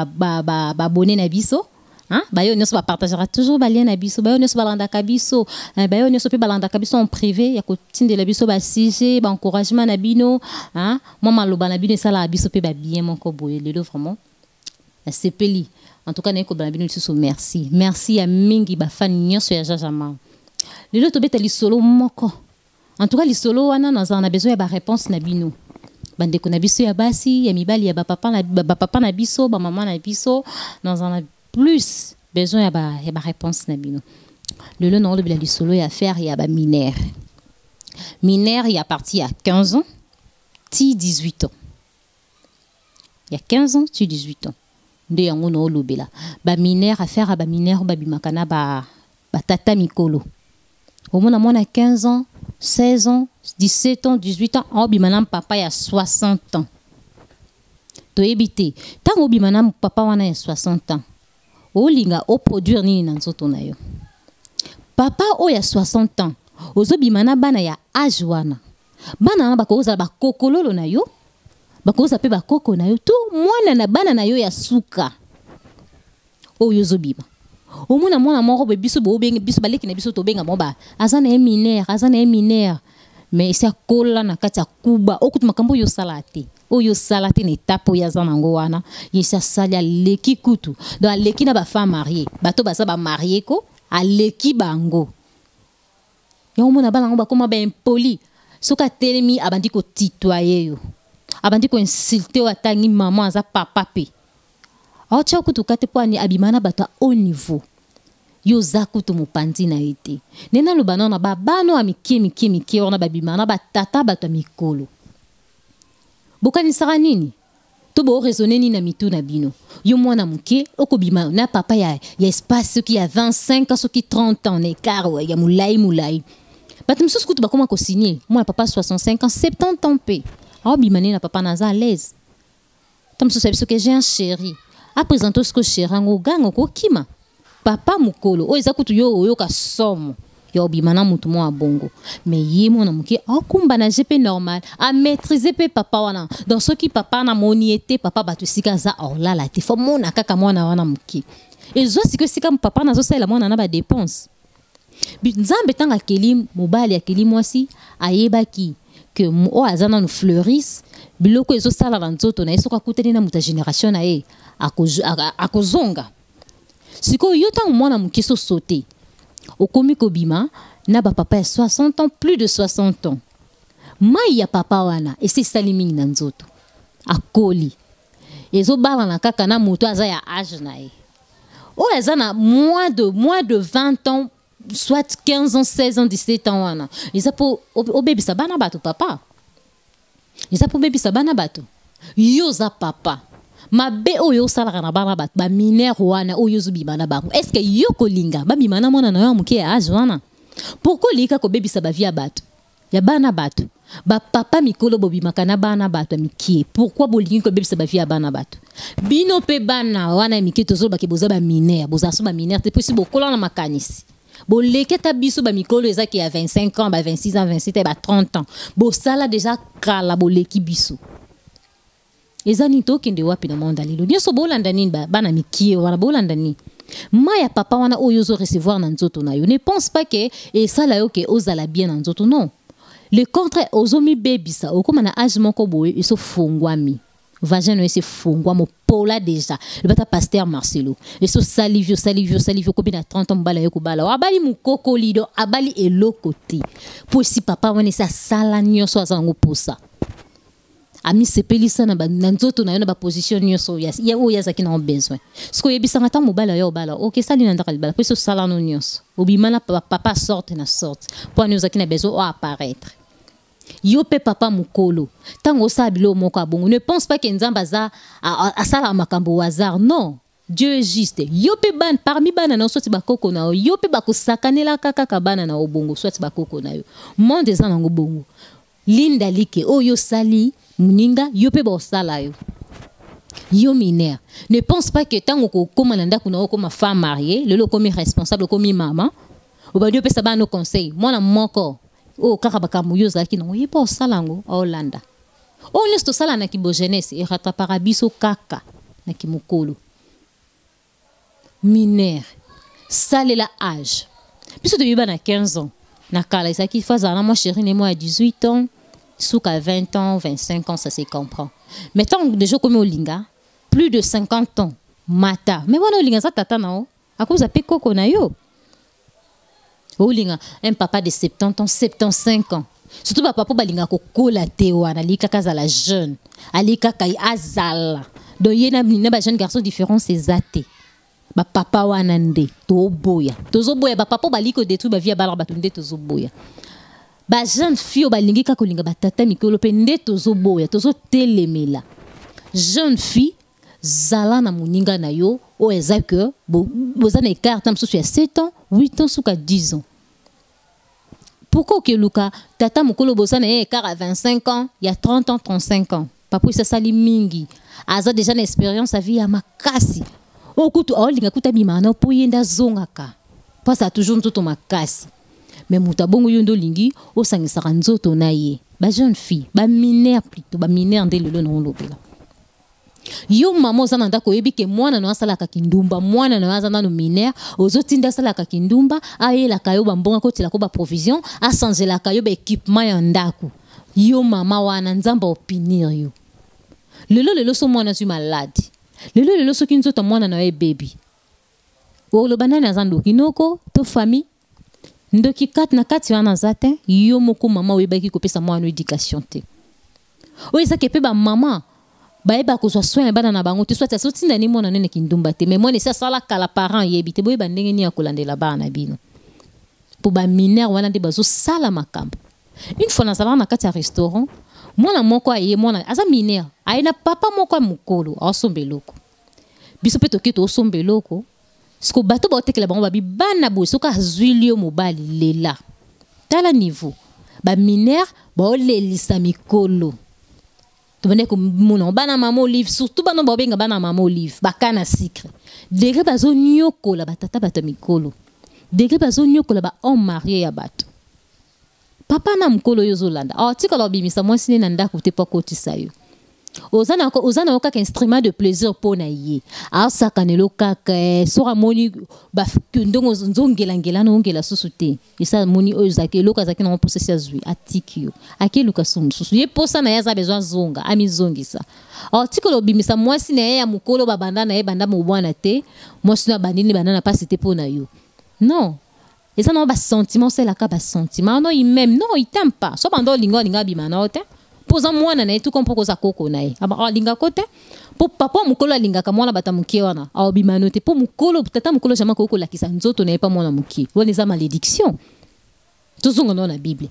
abonné na biso. Hein? Bayo nyonso ba partagera toujours ba lien na biso. Bayo nyonso balanda ka biso. Bayo nyonso pe balanda ka biso en privé. Ya ko tindela biso ba sujet, ba encouragement na bino. Hein? Moi maloba na bino sala biso pe ba bien moko boye. Lelo vraiment. C'est peli. En tout cas, na ko ba bino biso merci. Merci à mingi ba fan nyonso ya Jajama. Lelo to beta li solo moko. En tout cas, li solo wana na besoin ya ba réponse na bino. Bandeko na biso ya basi, ya mibali ya ba papa na biso, ba maman na biso, dans un plus besoin ya ba réponse na bino. Le nom de la solo ya faire ya ba mineur. Mineur il a parti à 15 ans, ti 18 ans. Il y a 15 ans, ti 18 ans. Nde yango no lobela. Ba mineur à faire ba mineur ba bimakana ba tata mikolo. Au moins à 15 ans, 16 ans, 17 ans, 18 ans, obi manam papa ya 60 ans. To ebité. Tant obi manam papa wana ya 60 ans. O linga o produire nini na nzoto na yo. Papa o ya 60 ans. Ozobi mana bana ya âge wana. Bana na bakoza ba kokololo na yo. Bakoza pe ba koko na yo. Tu mwana na bana na yo ya suka. O yozobima. Au moins mwana moko be biso bo benga biso baleki na biso to benga moba azana e mineur mais c'est kola na kati ya kuba okutu makambo yo salate oyo salate na étape ya zana ngo wana yesa salia leki kutu donc leki na ba femme mariée bato baza ba marié ko aleki bango yo mona bala ngo ba koma ba impoli soka telemi abandi ko titoyer yo abandi ko insulter o atangi maman aza papa pe. Acha kutukate pwani abimana bata au niveau. Yo zakutu mupandi na ite. Nena lo banana ba bano amiki ona babimana batata bata mikolo. Bokani sara nini? To bo raisonner ni na mitu na bino. Yo mwana muke okobima na papa ya espace qui a 25 ans qui 30 ans écart ya mulai. Batum sous kutu ba koma ko signer. Moi papa 65 ans 70 ans pe. Abimane na papa naza à l'aise. Tam sous sabiso que j'ai un chéri. Apresento ce que cherango gango ko kima papa mukolo o ezakutu yo ka somo yo bimana mutu mo abongo mais yemo na muke akumba na GP normal a maîtriser pe papa wana dans ce qui papa na moniete papa batusika za orla la te fo mona kaka mwana wana muke ezo sika papa na zo sala mwana na ba dépense nzambe tanga keli mobali ya keli mwasi ayebaki que o azana no fleuris biloko ezo sala na nzoto na esoka kuteni na muta génération na e akozonga siko yota mwana mukiso sauté okomi kobima na ba papa ya 60 ans plus de 60 ans mai ya papa wana ese salimi na nzoto akoli ezo bala na kaka na moto aza ya âge na e o azana moins de 20 ans soit 15 ans 16 ans 17 ans wana isa po obebisa bana bato papa isa po bebisa bana bato yo za papa mabe oyo sala na bana bat ba mineur wana oyo zubima na bango est-ce que yo kolinga ba bimana mona na yo muke âge wana pourquoi lika ko bebisa ba via bato ya bana bato ba papa mikolo bobimaka na bana bato mikie pourquoi bolingi ko bebisa ba via bana bato bino pe bana wana mikie tozo ba ke boza ba mineur boza so ba mineur te possible kola na makanisi bo leketa biso ba mikolo ezaki ya 25 ans ba 26 ans 27 ba 30 ans bo sala déjà kala bo leki biso ezani tokende wapi na monde alilo nyoso bolanda nini bana mikie wana bolanda nini maya papa wana oyo zo recevoir na nzoto na yo ne pense pas que et ça là yo que ozala bien na nzoto non le contraire ozomi bebisa okoma na âge moko boye eso fongwami vagin ese fongwa mo pola déjà le bata pasteur Marcelo eso salivio kobi na 30 ans bala yo ko bala abali mukoko lido abali elokoti po si papa wana sa sala nyoso azango posa ami sepelisa na nzoto na yo na ba position nyoso ya o yazaki na besoin siko yebisanga ta mobala yo bala OK sali na ndaka libala peso sala no nyonso obimana papa sorte pour nous zaki na besoin o apparaître yo pe papa mukolo tango sabilo moko abongo ne pense pas que nzamba za a sala makambo hasard non Dieu est juste yo pe ban parmi bana na soti bakoko na yo pe bakosakanela kaka bana na obongo soti bakoko na yo monde za na ngobongo linda like oyo sali muninga yo pe ba sala yo mineur ne pense pas que tango ko koma nda kuna ko ma femme mariée le comme responsable comme maman o ba dio pe sabano conseil mwana moko o kaka bakambo yo zaki no ye pa salango a Hollanda o nesto sala na kibo jeunesse e rattrapera biso kaka na kimukolo mineur ça c'est la âge puisque tu as 15 ans na kala ça qui fait moi chérie moi à 18 ans souka 20 ans 25 ans ça se comprend mais tant déjà comme olinga plus de 50 ans mata mais wana olinga ça tata nao à cause de koko na yo olinga un papa de 70 ans 75 ans surtout papa po balinga ko kola te wana lika kazala jeune alika kai azala donc yena ba jeune garçon différent c'est athée ba papa wana nde toboya ba papa baliko détruit ba vie ba batunde tozoboya ba jeune fille balingi ka kolinga batata mikolo pe nde tozoboya tozotelemela jeune fille zala na muninga na yo o eza que bozana écart tam sur 7 ans 8 ans suka 10 ans pourquoi que Luka tata mukolo bozana écart à 25 ans il y a 30 ans 35 ans papa ça sali mingi aza déjà une expérience à vie ya makasi okutu olinga kutabimana po yenda zongaka parce que toujours tout makasi mais mutabongo yondo lingi osangisaka nzoto na ye ba jeune fille ba mineur plutôt ba mineur ndelelo na lobela yo mama ozana ndako yebi ke mwana no asala ka kindumba mwana no azana no mineur ozotinda sala ka kindumba ayela kayo bambonga ko tila ko ba provision a changer la kayo ba équipement ya ndako yo mama wana nzamba opinir yo lelo so mwana tu malade lelo so kinzoto mwana na ye baby o lo banana zando kinoko to famille ndoki kat na kati wana zate yo moko mama webaki ko pesa mwana éducation te o eza ke pe ba mama ba ko so soin bana na bango te soit ça sotinda ni mwana nene kindumba te mais mwana ça sala kala parent yebite boye ba ndenge ni akolandela bana bino pour ba mineur wana de bazo sala makambo une fois na sala na kati ya restaurant mwana moko aye mwana aza mineur aina papa moko mukolo asombeloko biso pe toki to osombeloko siko bato ba otekela bango babi bana boye soka zwilio mobali lela tala niveau ba mineur ba olelisa mikolo to bane ko mona bana mama olive surtout bana ba benga bana mama olive bakana sucre degré bazo nyokola batata bato mikolo degré bazo nyokola ba homme marié ya bato papa na mkolo yozolanda tika lo bimisa mwasi na ndako te pa kotisa yo ozana okaka instrument de plaisir po na ye asakanelo kaka sora moni ba ndongo nzongela na ongela susu te isa moni ozake loka zake na possession zui atikio akeluka susu ye posa na yaza besoin zonga amizongisa tika lo bimisa mwasi na ya mkolo babanda na ye banda mo bwana te mwasi na bandini banana pasi te po na yo non. Et ça non bas sentiment c'est la cas bas sentiment non il m'aime non il t'aime pas so bando linga bimana te posa mwana na tout comme pour ça koko na ye aba linga kote po papa mukolo linga ka mwana bata mukie wana a bimano te po mukolo tata mukolo jama koko la kisa nzoto na pas mwana mukie wona za malédiction tozongo na Bible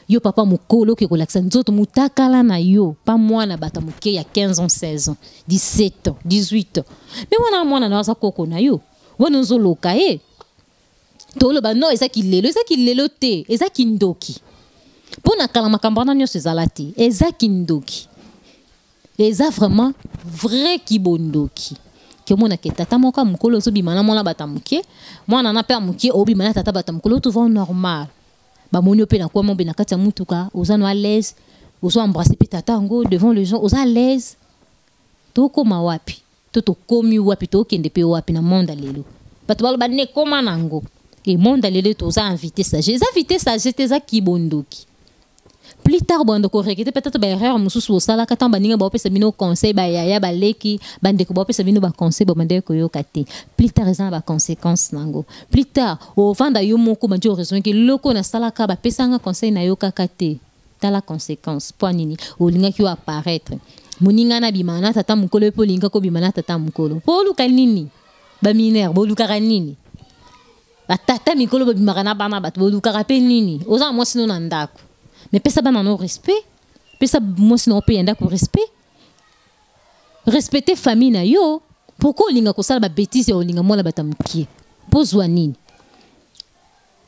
yo papa mukolo ke ko la kisa nzoto mutakala na yo pas mwana bata mukie ya 15 ans 16 ans 17 ans 18 ans mais mwana na za koko na yo wona nzoloka e tolo ba no eza kilelo te eza kindoki pona kala makambana nyo sezalati eza kindoki eza vraiment vrai kibondoki ke mona ke tata moka mukolo zo bimana mona batamuke mwana na pe amuke obimana tata batamukolo tout va normal ba monyo pe na kwa mombe na kati ya mutuka ozano à l'aise ozo embrasser pe tata ngo devant les gens ozo à l'aise to koma wapi to komi wapi to kende pe wapi na monde lelo bato balo bane koma nango et monde lelo to za invité ça j'étais za kibondoki plus tard bando ko regretter peut-être ba erreur mususu osala kata baninga ba opesa bino conseil ba ya ba leki bande ko ba opesa bino ba conseil ba bande ko yo kate plus tard ça ba conséquences nango plus tard au vanda yo moko ba jo raison que loko na sala ka ba pesanga conseil na yo kakate ta la conséquence po nini o linga ki apparaître muninga na bimana tata mukolo po linga ko bimana tata mukolo po luka nini ba mineur bo luka nini ba tata mikolo ba bimaka na bana ba bo luka pe nini oza moi sino na ndako mais pesa bana no respect pesa moi sino pe ndako respect respecter famille na yo pourquoi linga ko sala ba bêtise o linga mona batamukie pozwa nini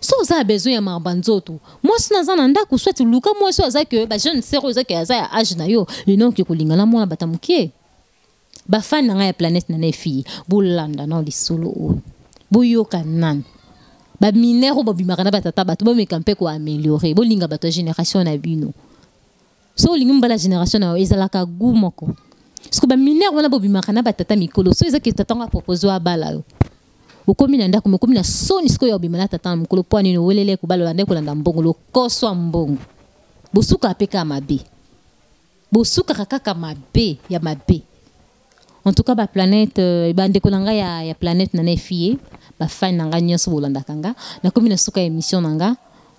so za besoin ya marbanzoto moi sino za na ndako soit luka moi so za que ba jeune sero za que za âge na yo le nom que ko linga la mona batamukie ba fan na ya planète na fille bolanda na lisolo o boyoka nan ba minero ba bimakana batata bato ba mekampe ko améliorer bo linga bato génération na bino so linga la génération na ezala ka gumoko parce que ba minero wana bo bimakana batata mikolo so ezaki tatanga proposer wa bala Bokomi na ndako bokomi na soni siko ya bimana tata mukolo po ani no welele ko balo ndeko landa mbongo lo koso mbongo. Bosuka apeka mabe. Bosuka kaka mabe ya mabe. En tout cas ba planète ba ndeko nanga ya planète na nefie ba fan nanga nyonso bolanda kanga na komi na suka émission nanga.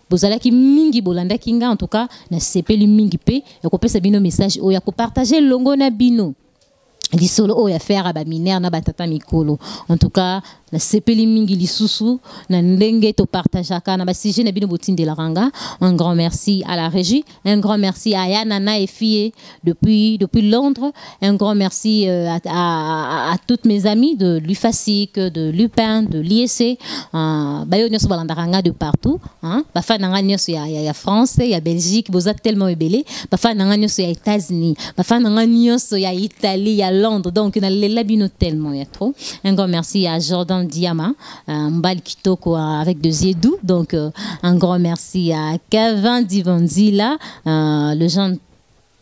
Bozalaki mingi bolanda kinga en tout cas na sepeli mingi pe ya ko pesa bino message o ya ko partager longo na bino. Di solo o ya faire ba minère na batata mikolo. En tout cas, la sepeli mingi lisusu na ndenge to partageaka na ba sujet na bino botinde la ranga. Un grand merci à la régie, un grand merci à Yanana et Fie depuis Londres, un grand merci à toutes mes amies de l'UFASIC, de Lupin, de l'IEC, bayo nyoso balandaranga de partout, hein. Ba fa nanga nyoso ya France, ya Belgique, boza tellement ebelé, ba fa nanga nyoso ya États-Unis, ba fa nanga nyoso ya Italie, ya Londres, donc na lela bino tellement ya trop. Un grand merci à Jordan Diama, Mbal Kitoko avec de Zédou, donc un grand merci à Kevin Divandila, le Jean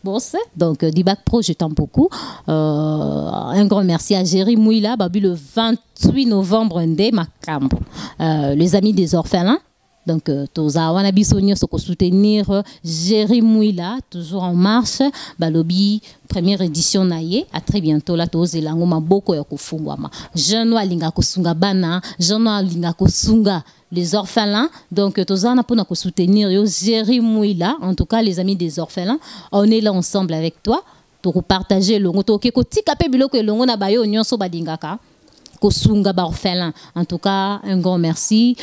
Bosse, donc du bac pro, je t'aime beaucoup. Un grand merci à Jerry Mouila, Babu le 28 novembre, Makambo, les amis des orphelins. Donc, toza wana biso nyonso ko soutenir Jerry Mouila, toujours en marche, balobi première édition naie, à très bientôt là tozelango maboko ya kufungwama. Jeune alinga kosunga bana, jeune alinga kosunga les orphelins. Donc, toza na pona ko soutenir yo Jerry Mouila, en tout cas les amis des orphelins, on est là ensemble avec toi, to partager longo to ke ko tika pe biloko longo na bayo nyonso badingaka. Kosunga ba orphelin. En tout cas, un grand merci.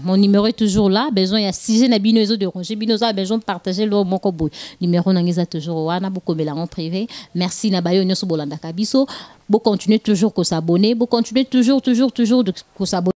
Mon numéro est toujours là. Besoin il y a 6 nabino ezo de ranger bino a besoin de partager le moko boy. Numéro nangeza toujours wana boko bela en privé. Merci nabayo nyoso bolanda kabiso. Bo continuer toujours ko s'abonner, bo continuer toujours de ko s'abonner.